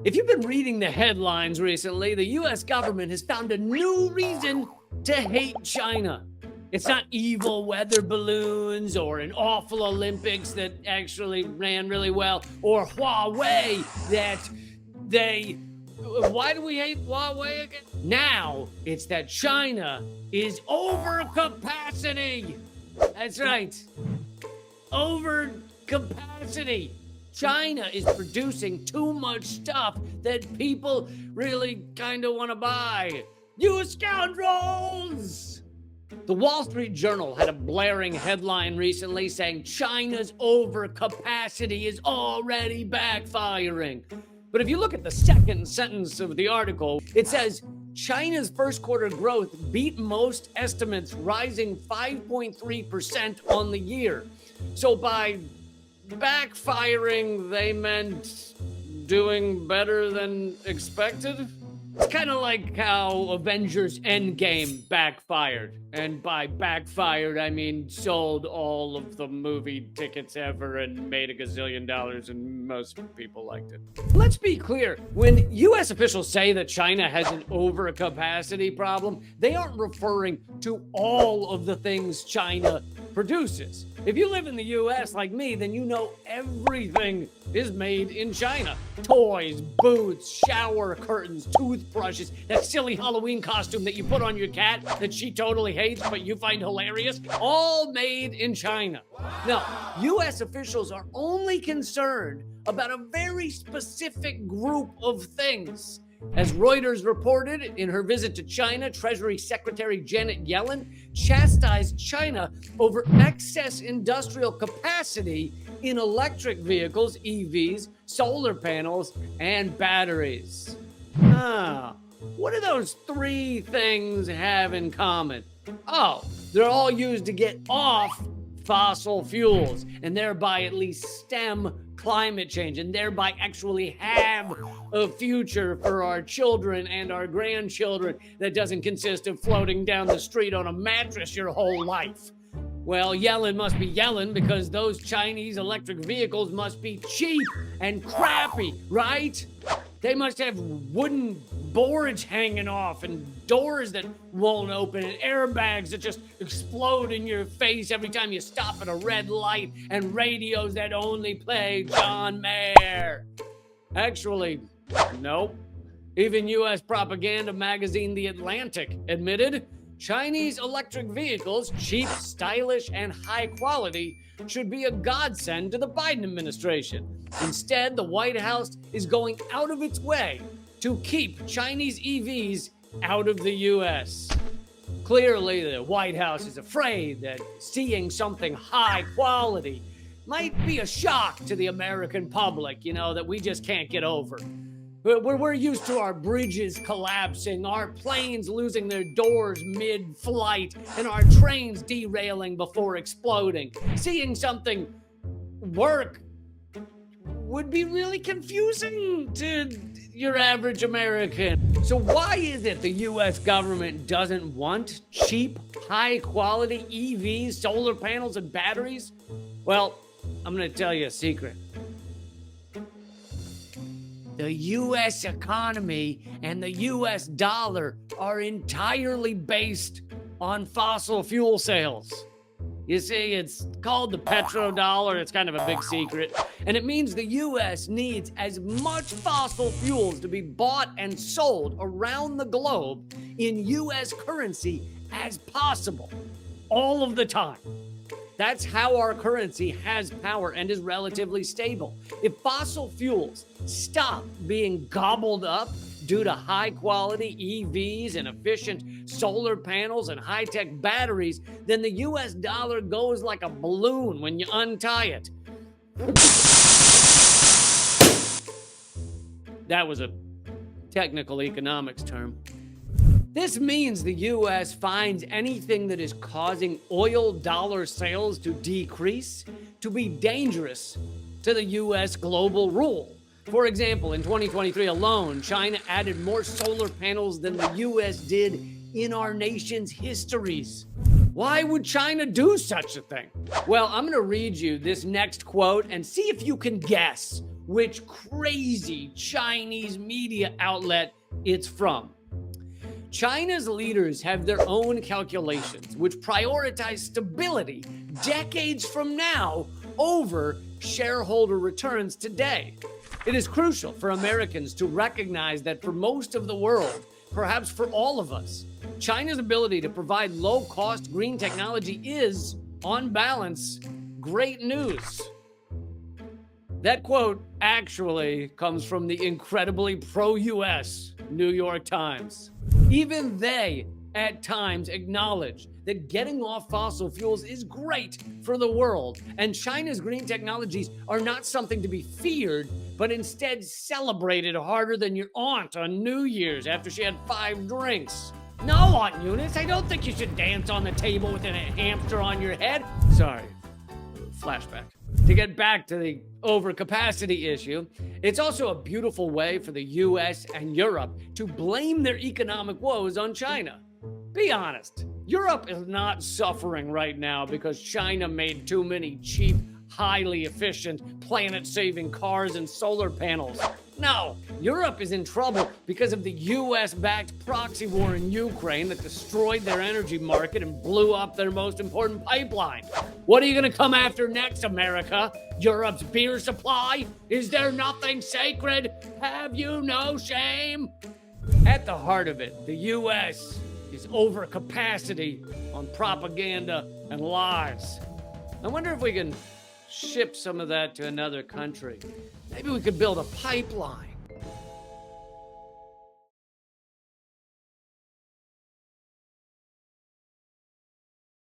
If you've been reading the headlines recently, the US government has found a new reason to hate China. It's not evil weather balloons or an awful Olympics that actually ran really well or Huawei that they. Why do we hate Huawei again? Now it's that China is overcapacity. That's right. Overcapacity. China is producing too much stuff that people really kind of want to buy. You scoundrels! The Wall Street Journal had a blaring headline recently saying China's overcapacity is already backfiring. But if you look at the second sentence of the article, it says China's first quarter growth beat most estimates, rising 5.3% on the year. So by backfiring, they meant doing better than expected? It's kind of like how Avengers Endgame backfired. And by backfired, I mean sold all of the movie tickets ever and made $1 gazillion, and most people liked it. Let's be clear. When US officials say that China has an overcapacity problem, they aren't referring to all of the things China produces. If you live in the US like me, then you know everything is made in China. Toys, boots, shower curtains, toothbrushes, that silly Halloween costume that you put on your cat that she totally hates but you find hilarious, all made in China. Now, US officials are only concerned about a very specific group of things. As Reuters reported, in her visit to China, Treasury Secretary Janet Yellen chastised China over excess industrial capacity in electric vehicles, EVs, solar panels, and batteries. What do those three things have in common? Oh, they're all used to get off fossil fuels and thereby at least stem climate change and thereby actually have a future for our children and our grandchildren that doesn't consist of floating down the street on a mattress your whole life. Well, Yellen must be yelling because those Chinese electric vehicles must be cheap and crappy, right? They must have wooden boards hanging off and doors that won't open and airbags that just explode in your face every time you stop at a red light and radios that only play John Mayer. Actually, nope. Even U.S. propaganda magazine The Atlantic admitted Chinese electric vehicles, cheap, stylish, and high quality, should be a godsend to the Biden administration. Instead, the White House is going out of its way to keep Chinese EVs out of the U.S. Clearly, the White House is afraid that seeing something high quality might be a shock to the American public, that we just can't get over. We're used to our bridges collapsing, our planes losing their doors mid-flight, and our trains derailing before exploding. Seeing something work would be really confusing to your average American. So why is it the U.S. government doesn't want cheap, high-quality EVs, solar panels, and batteries? Well, I'm going to tell you a secret. The U.S. economy and the U.S. dollar are entirely based on fossil fuel sales. You see, it's called the petrodollar. It's kind of a big secret. And it means the U.S. needs as much fossil fuels to be bought and sold around the globe in U.S. currency as possible, all of the time. That's how our currency has power and is relatively stable. If fossil fuels stop being gobbled up due to high-quality EVs and efficient solar panels and high-tech batteries, then the U.S. dollar goes like a balloon when you untie it. That was a technical economics term. This means the U.S. finds anything that is causing oil dollar sales to decrease to be dangerous to the U.S. global rule. For example, in 2023 alone, China added more solar panels than the U.S. did in our nation's histories. Why would China do such a thing? Well, I'm going to read you this next quote and see if you can guess which crazy Chinese media outlet it's from. China's leaders have their own calculations, which prioritize stability decades from now over shareholder returns today. It is crucial for Americans to recognize that for most of the world, perhaps for all of us, China's ability to provide low-cost green technology is, on balance, great news. That quote actually comes from the incredibly pro-US New York Times. Even they, at times, acknowledge that getting off fossil fuels is great for the world, and China's green technologies are not something to be feared, but instead celebrated harder than your aunt on New Year's after she had 5 drinks. No, Aunt Eunice, I don't think you should dance on the table with a hamster on your head. Sorry, flashback. To get back to the overcapacity issue, it's also a beautiful way for the US and Europe to blame their economic woes on China. Be honest, Europe is not suffering right now because China made too many cheap, highly efficient, planet-saving cars and solar panels. No, Europe is in trouble because of the US-backed proxy war in Ukraine that destroyed their energy market and blew up their most important pipeline. What are you going to come after next, America? Europe's beer supply? Is there nothing sacred? Have you no shame? At the heart of it, the US is overcapacity on propaganda and lies. I wonder if we can ship some of that to another country. Maybe we could build a pipeline